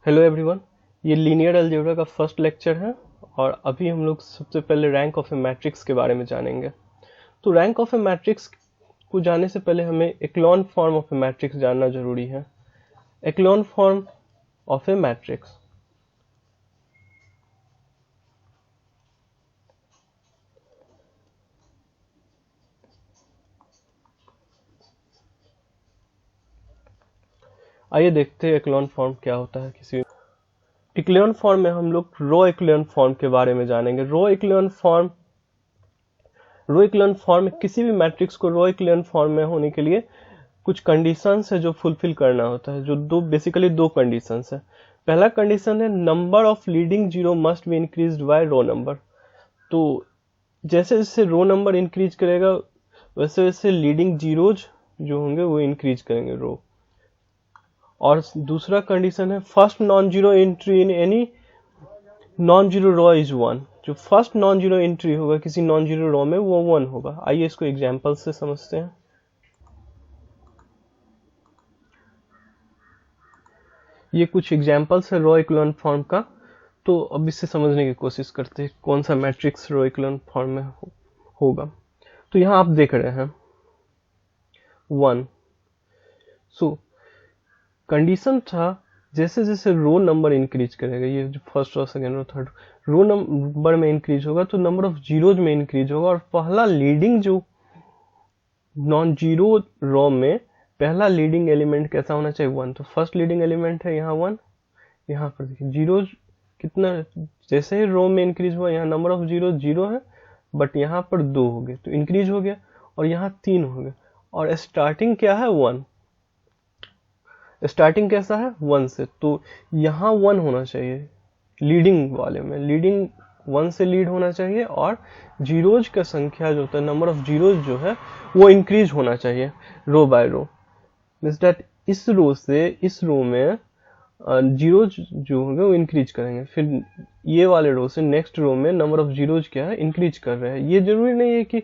Hello everyone, ये linear algebra का first lecture है और अभी हम लोग सबसे पहले रैंक ऑफ ए मैट्रिक्स के बारे में जानेंगे। तो रैंक ऑफ ए मैट्रिक्स को जानने से पहले हमें एक्लॉन फॉर्म ऑफ ए मैट्रिक्स जानना जरूरी है। एक्लॉन फॉर्म ऑफ ए मैट्रिक्स, आइए देखते हैं एक्लॉन फॉर्म क्या होता है। किसी एक्लॉन फॉर्म में हम लोग रो एक्लॉन फॉर्म के बारे में जानेंगे। रो एक्लॉन फॉर्म में किसी भी मैट्रिक्स को रो एक्लॉन फॉर्म में होने के लिए कुछ कंडीशंस है जो फुलफिल करना होता है, जो बेसिकली दो कंडीशंस है। पहला कंडीशन है number of leading zero must be increased by row number. तो जैसे जैसे रो नंबर इंक्रीज करेगा वैसे वैसे लीडिंग जीरोज जो होंगे वो इंक्रीज करेंगे रो। और दूसरा कंडीशन है first non zero entry in any non zero row is one. जो फर्स्ट नॉन जीरो एंट्री होगा किसी नॉन जीरो रो में वो वन होगा। आइए इसको एग्जांपल से समझते हैं। ये कुछ एग्जांपल्स है रो एक्लॉन फॉर्म का। तो अब इससे समझने की कोशिश करते हैं कौन सा मैट्रिक्स रो एक्लॉन फॉर्म में होगा। तो यहाँ आप देख रहे हैं वन। सो कंडीशन था जैसे जैसे रो नंबर इंक्रीज करेगा, ये जो first row second row third row number में इंक्रीज होगा तो नंबर ऑफ जीरोज में इंक्रीज होगा। और पहला लीडिंग जो नॉन जीरो रो में पहला लीडिंग एलिमेंट कैसा होना चाहिए, वन। तो फर्स्ट लीडिंग एलिमेंट है यहाँ वन। यहाँ पर देखिए जीरो कितना, जैसे ही रो में इंक्रीज हुआ यहाँ नंबर ऑफ जीरो जीरो है बट यहाँ पर दो हो गए तो इंक्रीज हो गया और यहाँ तीन हो गए। और स्टार्टिंग क्या है, वन। स्टार्टिंग कैसा है, वन से। तो यहाँ वन होना चाहिए लीडिंग वाले में, लीडिंग वन से लीड होना चाहिए। और जीरोज का संख्या जो होता है, नंबर ऑफ जीरोज जो है वो इंक्रीज होना चाहिए रो बाय रो। मींस दैट इस रो से इस रो में जीरोज जो होंगे वो इंक्रीज करेंगे, फिर ये वाले रो से नेक्स्ट रो में नंबर ऑफ जीरोज क्या है, इंक्रीज कर रहे हैं। ये जरूरी नहीं है कि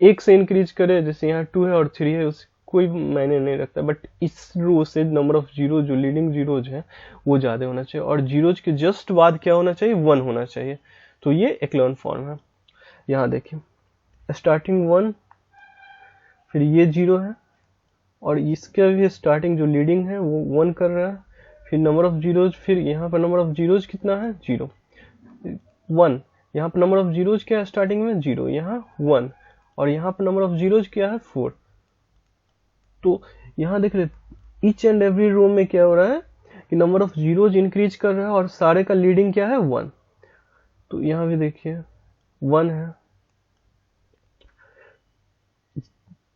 एक से इंक्रीज करे, जैसे यहाँ टू है और थ्री है उस कोई मायने नहीं रखता, बट इस रो से नंबर ऑफ जीरो जो लीडिंग जीरोज है वो ज्यादा होना चाहिए और जीरोज के जस्ट बाद क्या होना चाहिए, वन होना चाहिए। तो ये एक्लॉन फॉर्म है। यहाँ देखिए स्टार्टिंग वन, फिर ये जीरो है और इसका भी स्टार्टिंग जो लीडिंग है वो वन कर रहा है, फिर नंबर ऑफ जीरोज, फिर यहाँ पर नंबर ऑफ जीरोज कितना है, जीरो वन। यहाँ पर नंबर ऑफ जीरोज क्या है स्टार्टिंग में, जीरो, यहाँ वन। और यहाँ पर नंबर ऑफ जीरोज क्या है, फोर। तो यहाँ देख रहे ईच एंड एवरी रो में क्या हो रहा है कि नंबर ऑफ जीरोज इंक्रीज कर रहा है और सारे का लीडिंग क्या है, वन। तो यहाँ भी देखिए वन है,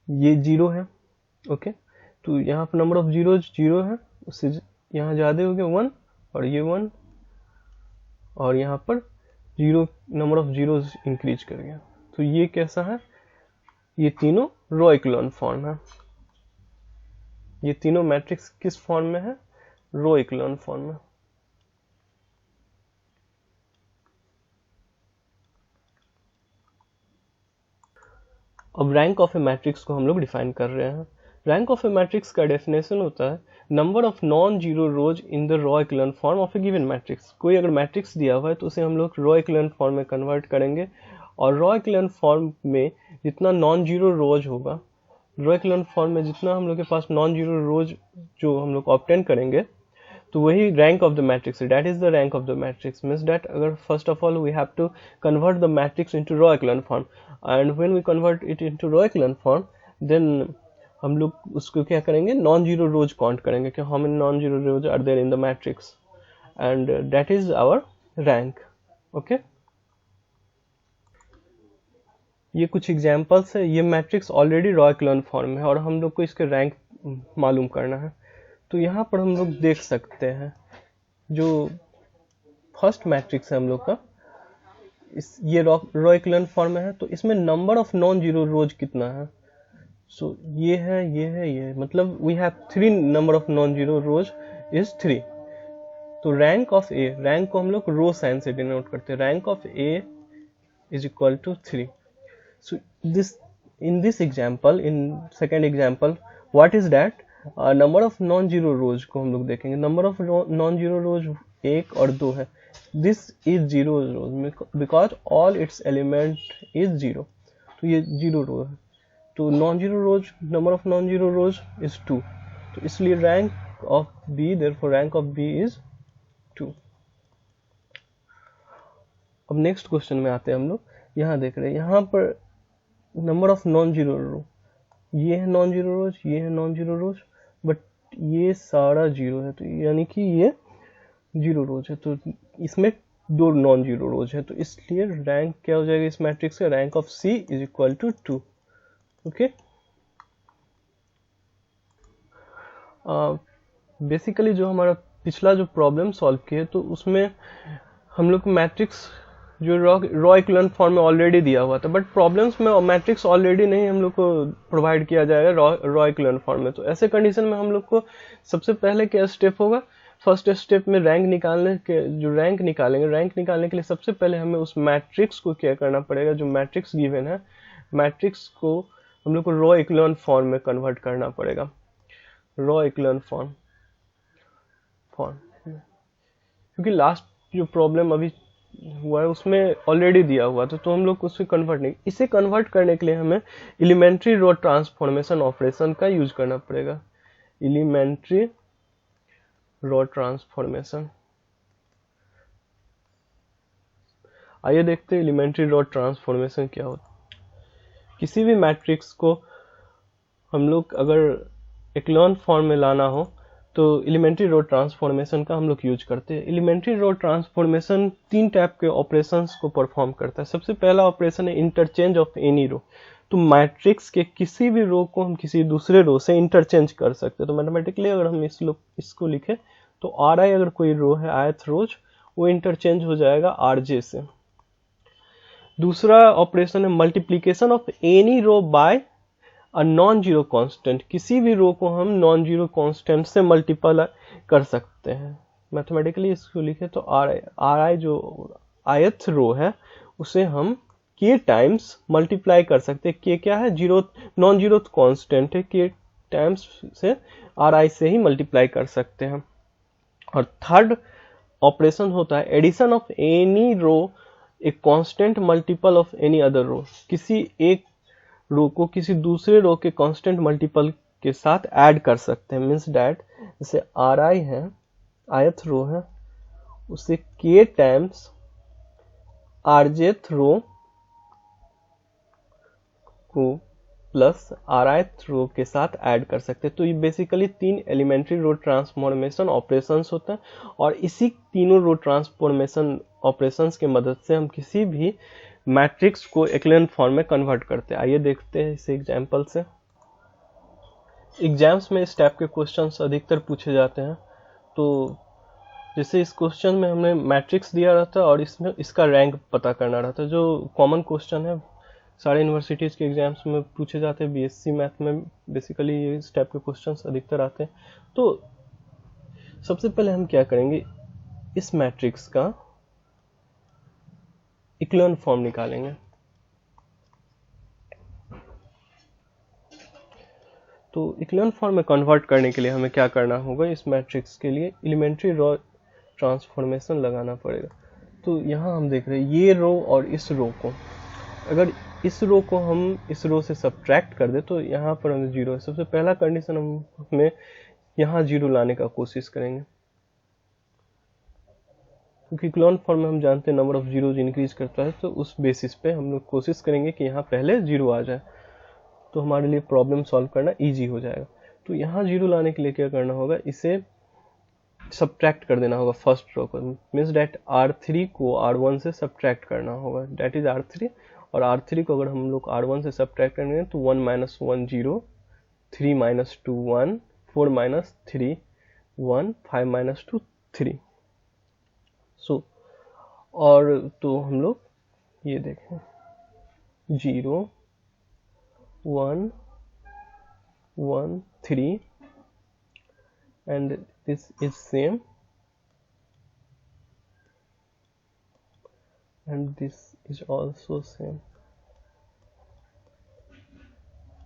ये जीरो है, ओके। तो यहाँ पर नंबर ऑफ जीरोज जीरो है, उससे यहाँ ज्यादा हो गया वन और ये वन। और यहाँ पर zero number of zeros increase कर गया। तो ये कैसा है, ये तीनों रो एक्लॉन फॉर्म है। ये तीनों मैट्रिक्स किस फॉर्म में है, रो एक्लॉन फॉर्म में। अब रैंक ऑफ ए मैट्रिक्स को हम लोग डिफाइन कर रहे हैं। रैंक ऑफ ए मैट्रिक्स का डेफिनेशन होता है number of non zero rows in the row echelon form of a given matrix. कोई अगर मैट्रिक्स दिया हुआ है तो उसे हम लोग रो एक्लॉन फॉर्म में कन्वर्ट करेंगे और रो एक्लॉन फॉर्म में जितना नॉन जीरो रोज होगा, रो एक्लॉन फॉर्म में जितना हम लोग के पास नॉन जीरो रोज जो हम लोग ऑब्टेन करेंगे तो वही रैंक ऑफ द मैट्रिक्स है। That is the rank of the matrix. Means that अगर first of all we have to convert the matrix into row echelon form and when we convert it into row echelon form then हम लोग उसको क्या करेंगे, non zero रोज count करेंगे कि how many non zero rows are there in the matrix and that is our rank, okay. ये कुछ examples है। ये matrix already row echelon form में है और हम लोग को इसके रैंक मालूम करना है। तो यहाँ पर हम लोग देख सकते हैं जो फर्स्ट मैट्रिक्स है हम लोग का, ये रो एक्लॉन फॉर्म में है। तो इसमें नंबर ऑफ नॉन जीरो रोज कितना है, सो ये है, ये है, ये है। मतलब we have three number of non zero rows is three. तो रैंक ऑफ ए, रैंक को हम लोग रो साइन से डिनोट करते हैं। Rank of A is equal to three. So this in this example, in second example, what is that? Number of non zero rows को हम लोग देखेंगे। Number of non zero rows 1 और 2 है। This is zero rows because all its element is zero, तो ये zero row है। तो non zero rows, number of non zero rows is 2, तो इसलिए rank of B, therefore rank of B is 2। अब next question में आते हैं हम लोग। यहाँ देख रहे हैं, यहाँ पर नंबर ऑफ नॉन जीरो रो, ये है नॉन जीरो रोज, ये है नॉन जीरो रोज, बट ये सारा जीरो है, तो यानी कि ये जीरो रोज है, तो इसमें 2 नॉन जीरो रोज है, तो इसलिए रैंक क्या हो जाएगा इस मैट्रिक्स का, rank of C is equal to 2। Okay, basically जो हमारा पिछला जो प्रॉब्लम सॉल्व किए, तो उसमें हम लोग को मैट्रिक्स जो रॉ इक्विवेलेंट फॉर्म में ऑलरेडी दिया हुआ था, बट प्रॉब्लम्स में मैट्रिक्स ऑलरेडी नहीं हम लोग को प्रोवाइड किया जाएगा रॉ इक्विवेलेंट फॉर्म में। तो ऐसे कंडीशन में हम लोग को सबसे पहले क्या स्टेप होगा, फर्स्ट स्टेप में रैंक निकालने के, जो रैंक निकालेंगे, रैंक निकालने के लिए सबसे पहले हमें उस मैट्रिक्स को क्या करना पड़ेगा, जो मैट्रिक्स गिवन है, मैट्रिक्स को हम लोग को रॉ इक्विवेलेंट फॉर्म में कन्वर्ट करना पड़ेगा। रॉ इक्विवेलेंट फॉर्म क्योंकि लास्ट जो प्रॉब्लम अभी हुआ है उसमें ऑलरेडी दिया हुआ था, तो हम लोग उससे कन्वर्ट नहीं, इसे कन्वर्ट करने के लिए हमें एलिमेंट्री रो ट्रांसफॉर्मेशन ऑपरेशन का यूज करना पड़ेगा। एलिमेंट्री रो ट्रांसफॉर्मेशन, आइए देखते हैं एलिमेंट्री रो ट्रांसफॉर्मेशन क्या होता है। किसी भी मैट्रिक्स को हम लोग अगर इक्लोन फॉर्म में लाना हो तो एलिमेंट्री रो ट्रांसफॉर्मेशन का हम लोग यूज करते हैं। एलिमेंट्री रो ट्रांसफॉर्मेशन 3 टाइप के ऑपरेशंस को परफॉर्म करता है। सबसे पहला ऑपरेशन है इंटरचेंज ऑफ एनी रो, तो मैट्रिक्स के किसी भी रो को हम किसी दूसरे रो से इंटरचेंज कर सकते हैं। तो मैथमेटिकली अगर हम इसको लिखें तो आर आई अगर कोई रो है, ith रोज, वो इंटरचेंज हो जाएगा आर जे से। दूसरा ऑपरेशन है multiplication of any row by non zero constant, किसी भी रो को हम नॉन जीरो कांस्टेंट से मल्टीपल कर सकते हैं। मैथमेटिकली इसको लिखे तो आर आई जो ith रो है उसे हम k टाइम्स मल्टीप्लाई कर सकते हैं। k क्या है, जीरो, नॉन जीरो कांस्टेंट है, k टाइम्स से आर आई से ही मल्टीप्लाई कर सकते हैं। और थर्ड ऑपरेशन होता है addition of any row a constant multiple of any other row, किसी एक रो को किसी दूसरे रो के कांस्टेंट मल्टीपल के साथ ऐड कर सकते हैं। मींस दैट जैसे आर आई है, ith रो है, उसे k टाइम्स आर जेथ रो को प्लस आर ith रो के साथ ऐड कर सकते हैं। तो ये basically 3 elementary row transformation operations होता है, और इसी तीनों रो ट्रांसफॉर्मेशन ऑपरेशंस के मदद से हम किसी भी मैट्रिक्स को इक्विवेलेंट फॉर्म में कन्वर्ट करते हैं। आइए देखते हैं इसे एग्जांपल से। एग्जाम्स में इस टाइप के क्वेश्चंस अधिकतर पूछे जाते हैं। तो जैसे इस क्वेश्चन में हमने मैट्रिक्स दिया रहता है और इसमें इसका रैंक पता करना रहता है, जो कॉमन क्वेश्चन है, सारे यूनिवर्सिटीज के एग्जाम्स में पूछे जाते हैं। बीएससी मैथ में बेसिकली इस टाइप के क्वेश्चंस अधिकतर आते हैं। तो सबसे पहले हम क्या करेंगे, इस मैट्रिक्स का इक्विवेलेंट फॉर्म निकालेंगे। तो इक्विवेलेंट फॉर्म में कन्वर्ट करने के लिए हमें क्या करना होगा, इस मैट्रिक्स के लिए एलिमेंट्री रो ट्रांसफॉर्मेशन लगाना पड़ेगा। तो यहाँ हम देख रहे हैं ये रो और इस रो को, अगर इस रो को हम इस रो से सब्ट्रैक्ट कर दे तो यहाँ पर हमें जीरो है। सबसे पहला कंडीशन हमें यहाँ जीरो लाने का कोशिश करेंगे, क्योंकि इक्विवेलेंट फॉर्म में हम जानते हैं नंबर ऑफ जीरोज इंक्रीज करता है, तो उस बेसिस पे हम लोग कोशिश करेंगे कि यहाँ पहले जीरो आ जाए, तो हमारे लिए प्रॉब्लम सॉल्व करना इजी हो जाएगा। तो यहाँ जीरो लाने के लिए क्या करना होगा, इसे सब्ट्रैक्ट कर देना होगा फर्स्ट रो को। मीन्स डेट R3 को R1 से सब्ट्रैक्ट करना होगा, डेट इज R3, और R3 को अगर हम लोग R1 से सब्ट्रैक्ट करेंगे तो 1 - 1 0, 3 - 2 1, 4 - 3 1, 5 - 2 3। सो और तो हम लोग ये देखें 0 1 1 3 and this is same and this is also same।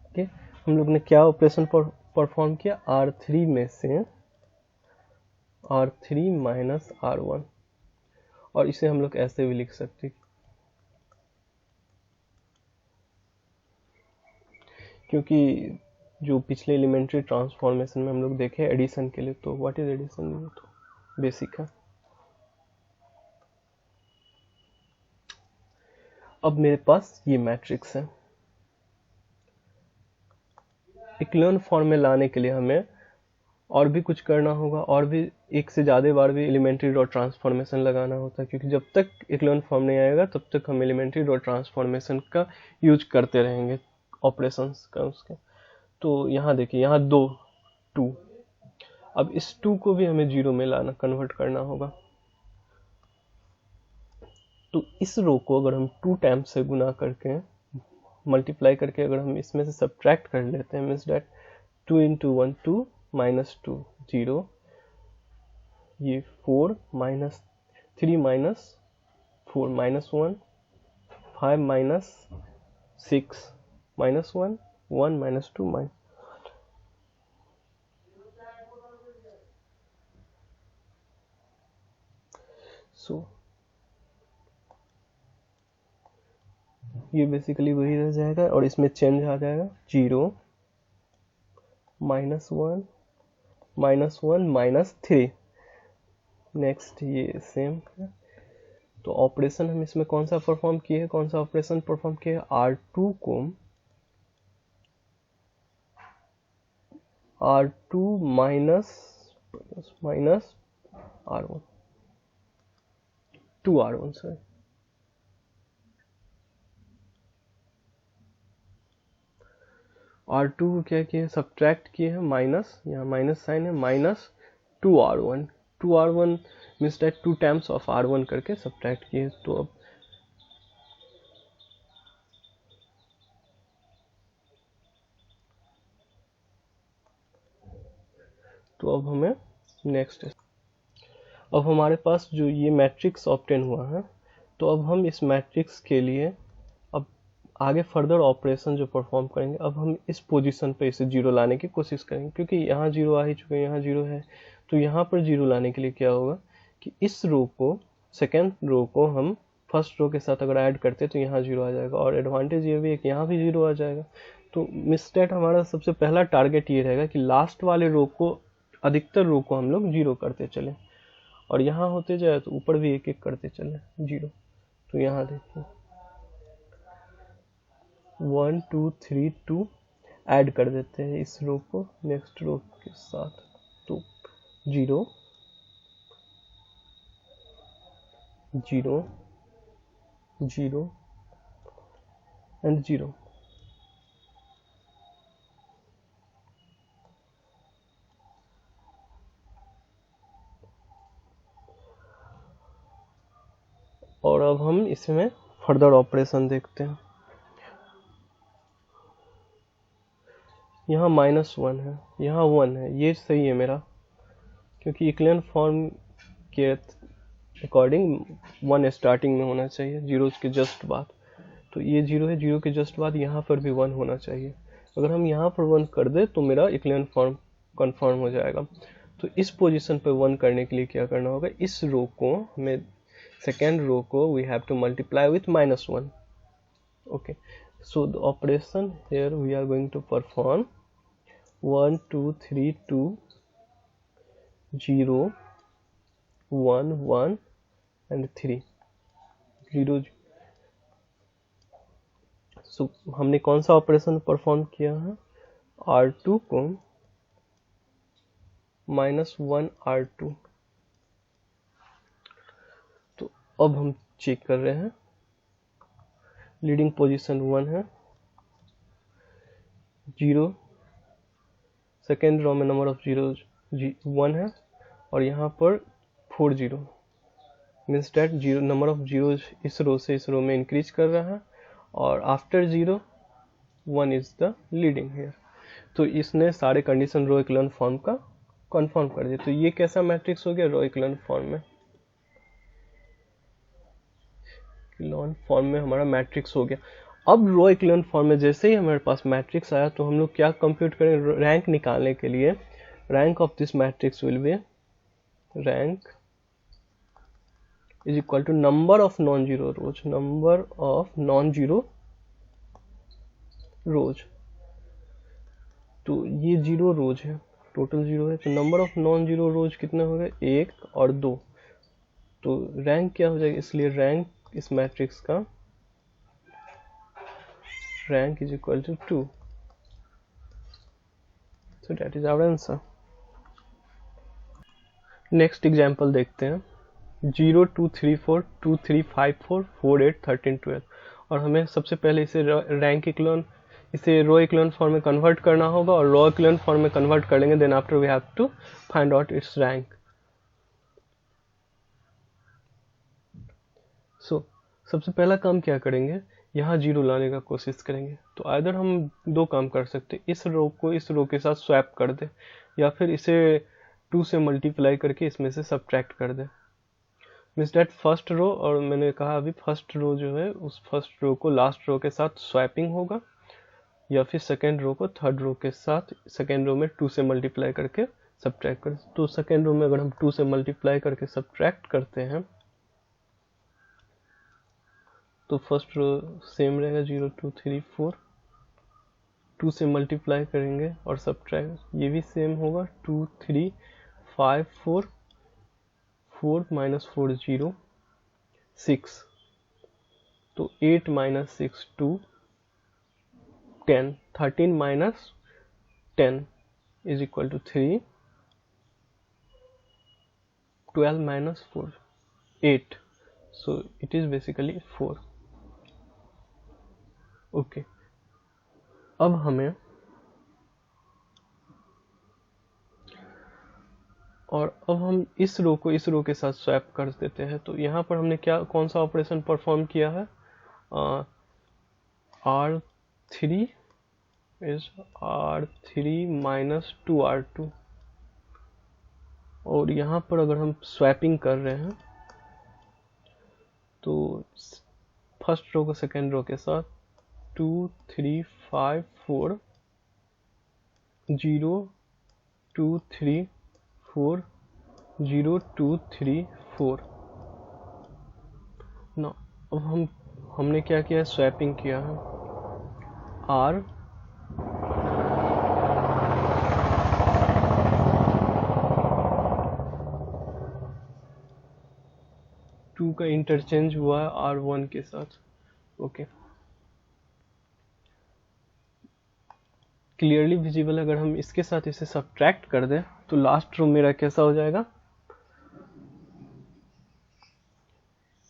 Okay, हम लोग ने क्या ऑपरेशन पर परफॉर्म किया R3 में से R3 माइनस R1, और इसे हम लोग ऐसे भी लिख सकते हैं क्योंकि जो पिछले एलिमेंट्री ट्रांसफॉर्मेशन में हम लोग देखे एडिशन के लिए, तो व्हाट इज एडिशन, ये तो बेसिक है। अब मेरे पास ये मैट्रिक्स है, इक्लोन फॉर्म में लाने के लिए हमें और भी कुछ करना होगा, और भी एक से ज़्यादा बार भी एलिमेंट्री डॉट ट्रांसफॉर्मेशन लगाना होता है, क्योंकि जब तक इक्लोन फॉर्म नहीं आएगा तब तक हम एलिमेंट्री डॉट ट्रांसफॉर्मेशन का यूज करते रहेंगे ऑपरेशंस का उसके। तो यहाँ देखिए, यहाँ 2, अब इस 2 को भी हमें 0 में लाना, कन्वर्ट करना होगा। तो इस रो को अगर हम 2 टाइम्स से गुना करके मल्टीप्लाई करके अगर हम इसमें से सब्ट्रैक्ट कर लेते हैं, मीन्स दैट 2 into 1 2 minus 2 0, ये 4 minus 3 minus 4 minus 1 5 minus 6 minus 1 1 minus 2 minus, so ये बेसिकली वही रह जाएगा, और इसमें चेंज आ जाएगा 0 -1 -1 -3। नेक्स्ट ये सेम है। तो ऑपरेशन हम इसमें कौन सा परफॉर्म किए, कौन सा ऑपरेशन परफॉर्म किए, R2 को R2 minus R1 2R1 sorry, R2 को क्या किए, सब्ट्रैक्ट किए हैं, माइनस, यहाँ माइनस साइन है, minus 2R1 means that 2 times of R1 करके सब्ट्रैक्ट किए। तो अब हमें नेक्स्ट, अब हमारे पास जो ये मैट्रिक्स ऑब्टेन हुआ है, तो अब हम इस मैट्रिक्स के लिए अब आगे फर्दर ऑपरेशन जो परफॉर्म करेंगे, अब हम इस पोजीशन पे इसे 0 लाने की कोशिश करेंगे, क्योंकि यहाँ 0 आ ही चुके हैं, यहाँ 0 है। तो यहाँ पर 0 लाने के लिए क्या होगा कि इस रो को, सेकेंड रो को हम फर्स्ट रो के साथ अगर ऐड करते तो यहाँ 0 आ जाएगा, और एडवांटेज ये भी है कि यहाँ भी 0 आ जाएगा। तो मिसस्टेट हमारा सबसे पहला टारगेट ये रहेगा कि लास्ट वाले रो को, अधिकतर रो को हम लोग 0 करते चले, और यहाँ होते जाए तो ऊपर भी एक एक करते चले 0। तो यहाँ देखिए 1 2 3 2 ऐड कर देते हैं इस रो को नेक्स्ट रो के साथ, तो 0 0 0 एंड 0। और अब हम इसमें फर्दर ऑपरेशन देखते हैं। यहाँ -1 है, यहाँ 1 है, ये सही है मेरा, क्योंकि इक्लेन फॉर्म के अकॉर्डिंग 1 स्टार्टिंग में होना चाहिए, 0 के जस्ट बाद। तो ये 0 है, 0 के जस्ट बाद यहाँ पर भी 1 होना चाहिए। अगर हम यहाँ पर 1 कर दे तो मेरा इक्लेन फॉर्म कंफर्म हो जाएगा। तो इस पोजीशन पे 1 करने के लिए क्या करना होगा, इस रो को हमें, सेकेंड रो को we have to multiply with -1। Okay, so the operation here we are going to perform 1 2 3 2 0 1 1 and 3 0। so हमने कौन सा ऑपरेशन परफॉर्म किया है, R2 को -1 R2। तो अब हम चेक कर रहे हैं, लीडिंग पोजीशन 1 है, 0, सेकेंड रो में नंबर ऑफ जीरो 1 है, और यहाँ पर 4 0 means that zero, number of zero इस रो से इस रो में इंक्रीज कर रहा है, और after 0 1 is the leading here. तो इसने सारे कंडीशन रो इक्लोन फॉर्म का कंफर्म कर दिया। तो ये कैसा मैट्रिक्स हो गया, रो इक्लोन फॉर्म में, इक्लोन फॉर्म में हमारा मैट्रिक्स हो गया। अब रो इक्विवेलेंट फॉर्म में जैसे ही हमारे पास मैट्रिक्स आया तो हम लोग क्या कंप्यूट करें रैंक निकालने के लिए। Rank of this matrix will be rank is equal to number of non zero rows, number of non zero rows. तो ये जीरो रोज है, टोटल जीरो है, तो number of non zero rows कितने हो गए, 1 और 2। तो रैंक क्या हो जाएगा, इसलिए रैंक इस मैट्रिक्स का rank is equal to 2। So that is our answer. Next example देखते हैं, 0 2 3 4 2 3 5 4 4 8 13 12। और हमें सबसे पहले इसे रैंक इक्विवेलेंट, इसे रो इक्विवेलेंट फॉर्म में कन्वर्ट करना होगा, और रो इक्विवेलेंट फॉर्म में कन्वर्ट कर लेंगे, then after we have to find out its rank. So सबसे पहला काम क्या करेंगे, यहाँ जीरो लाने का कोशिश करेंगे। तो आइदर हम दो काम कर सकते, इस रो को इस रो के साथ स्वैप कर दे, या फिर इसे 2 से मल्टीप्लाई करके इसमें से सब्ट्रैक्ट कर दे। मीन्स डेट फर्स्ट रो, और मैंने कहा अभी फर्स्ट रो जो है उस फर्स्ट रो को लास्ट रो के साथ स्वैपिंग होगा, या फिर सेकेंड रो को थर्ड रो के साथ सेकेंड रो में 2 से मल्टीप्लाई करके सब्ट्रैक्ट कर। तो सेकेंड रो में अगर हम 2 से मल्टीप्लाई करके सब्ट्रैक्ट करते हैं तो फर्स्ट रो सेम रहेगा 0 2 3 4, 2 से मल्टीप्लाई करेंगे और सब्ट्रैक्ट, ये भी सेम होगा 2 3 5 4 4 माइनस 4 0 6, तो 8 minus 6 2 10, 13 minus 10 is equal to 3, 12 minus 4 8, so it is basically 4. Okay अब हमें अब हम इस रो को इस रो के साथ स्वैप कर देते हैं। तो यहाँ पर हमने क्या कौन सा ऑपरेशन परफॉर्म किया है, R3 is R3 minus 2R2, और यहाँ पर अगर हम स्वैपिंग कर रहे हैं तो फर्स्ट रो को सेकेंड रो के साथ 2 3 5 4 0 2 3 4 0 2 3 4। ना अब हमने क्या किया, स्वैपिंग किया है, R 2 का इंटरचेंज हुआ है R1 के साथ। ओके क्लियरली विजिबल, अगर हम इसके साथ इसे सब्ट्रैक्ट कर दें तो लास्ट रो मेरा कैसा हो जाएगा,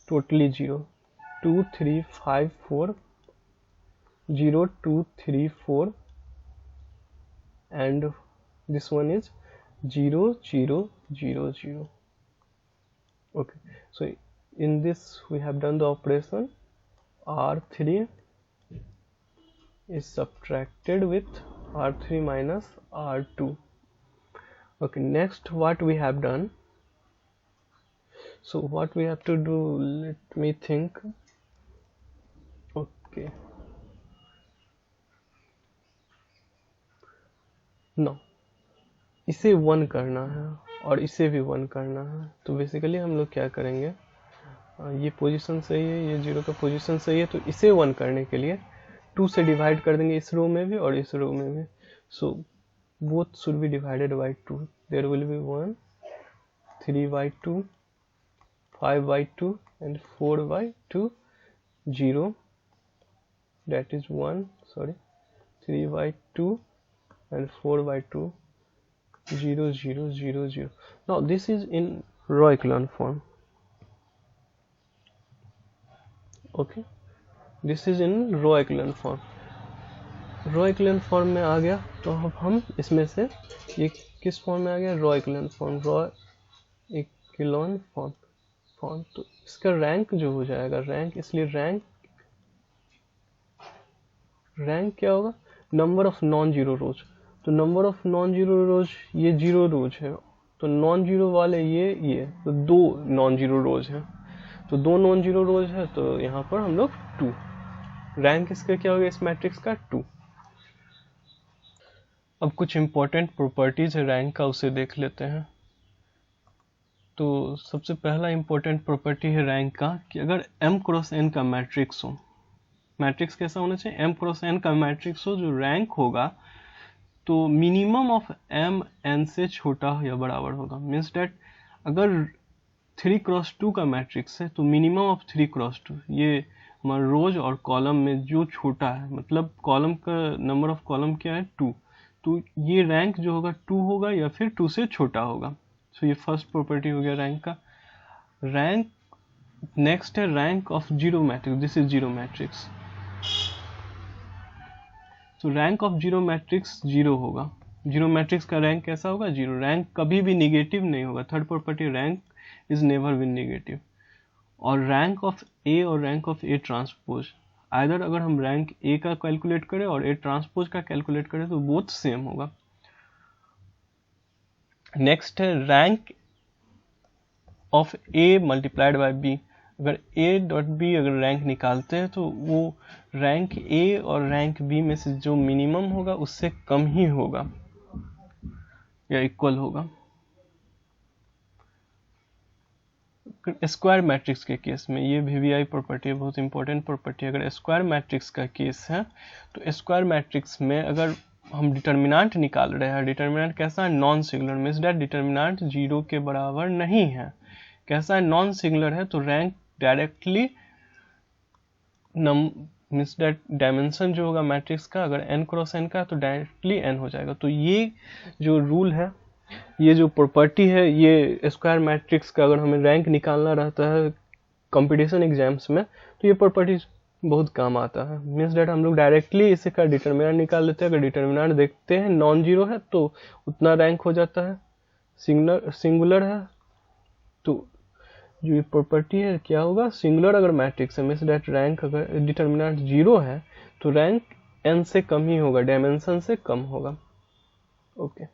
totally 0 2 3 5 4 0 2 3 4 and this one is 0 0 0 0. Okay, so in this we have done the operation R3 is subtracted with R3 minus R2. Okay, next what we have done, so what we have to do, let me think. Okay, no, इसे 1 करना है और इसे भी 1 करना है। तो basically हम लोग क्या करेंगे, ये पोजीशन सही है, ये 0 का पोजीशन सही है, तो इसे 1 करने के लिए 2 से डिवाइड कर देंगे, इस रो में भी और इस रो में भी। So both should be divided by 2, there will be 1 3/2 5/2 and 4/2 0, that is 1 sorry 3/2 and 4/2 0 0 0 0. Now this is in row echelon form. Okay, this is in row echelon form. Row equivalent form में आ गया, तो अब हम इसमें से ये किस फॉर्म में आ गया, रो इक्विवेलेंट फॉर्म, रो इक्विवेलेंट फॉर्म। तो इसका रैंक जो हो जाएगा रैंक, इसलिए रैंक क्या होगा, number of non zero rows. तो number of non zero rows, ये 0 रोज है, तो नॉन जीरो वाले ये तो 2 नॉन जीरो रोज है, तो 2 नॉन जीरो रोज है, तो यहाँ पर हम लोग 2 रैंक इसका क्या होगा इस मैट्रिक्स का 2। अब कुछ इंपॉर्टेंट प्रॉपर्टीज है रैंक का, उसे देख लेते हैं। तो सबसे पहला इंपॉर्टेंट प्रॉपर्टी है रैंक का कि अगर m क्रॉस n का मैट्रिक्स हो, मैट्रिक्स कैसा होना चाहिए, m क्रॉस n का मैट्रिक्स हो जो रैंक होगा तो मिनिमम ऑफ m n से छोटा या बराबर होगा। मीन्स डेट अगर 3 क्रॉस 2 का मैट्रिक्स है तो मिनिमम ऑफ 3 क्रॉस 2, ये हमारे रोज और कॉलम में जो छोटा है, मतलब कॉलम का नंबर ऑफ कॉलम क्या है 2, तो ये रैंक जो होगा 2 होगा या फिर 2 से छोटा होगा। सो ये फर्स्ट प्रॉपर्टी हो गया रैंक का। रैंक नेक्स्ट है rank of zero matrix, this is zero matrix. तो rank of zero matrix zero होगा। जीरो मैट्रिक्स का रैंक कैसा होगा, जीरो। रैंक कभी भी निगेटिव नहीं होगा। Third property, rank is never been negative. और रैंक ऑफ ए और rank of a transpose, either अगर हम रैंक ए का कैलकुलेट करें और ए ट्रांसपोज का कैलकुलेट करें तो बोथ सेम होगा। नेक्स्ट है rank of A multiplied by B. अगर ए डॉट बी अगर रैंक निकालते हैं तो वो रैंक ए और रैंक बी में से जो मिनिमम होगा उससे कम ही होगा या इक्वल होगा। स्क्वायर मैट्रिक्स के केस में ये वीवीआई प्रॉपर्टी है, बहुत इंपॉर्टेंट प्रॉपर्टी है। अगर स्क्वायर मैट्रिक्स का केस है तो स्क्वायर मैट्रिक्स में अगर हम डिटर्मिनेंट निकाल रहे हैं, डिटर्मिनेंट कैसा है, non singular, means that determinant zero के बराबर नहीं है। कैसा है, नॉन सिंगुलर है, तो rank directly means that dimension जो होगा मैट्रिक्स का अगर n क्रॉस n का तो डायरेक्टली n हो जाएगा। तो ये जो रूल है, ये जो प्रॉपर्टी है, ये स्क्वायर मैट्रिक्स का अगर हमें रैंक निकालना रहता है कंपटीशन एग्जाम्स में तो ये प्रॉपर्टी बहुत काम आता है। मीन्स डेट हम लोग डायरेक्टली इसे का डिटर्मिनेंट निकाल लेते हैं। अगर डिटर्मिनेंट देखते हैं नॉन जीरो है तो उतना रैंक हो जाता है, सिंगुलर है तो जो ये प्रॉपर्टी है क्या होगा, सिंगुलर अगर मैट्रिक्स है मीन्स डेट रैंक अगर डिटर्मिनेंट जीरो है तो रैंक n से कम ही होगा, डायमेंशन से कम होगा। ओके।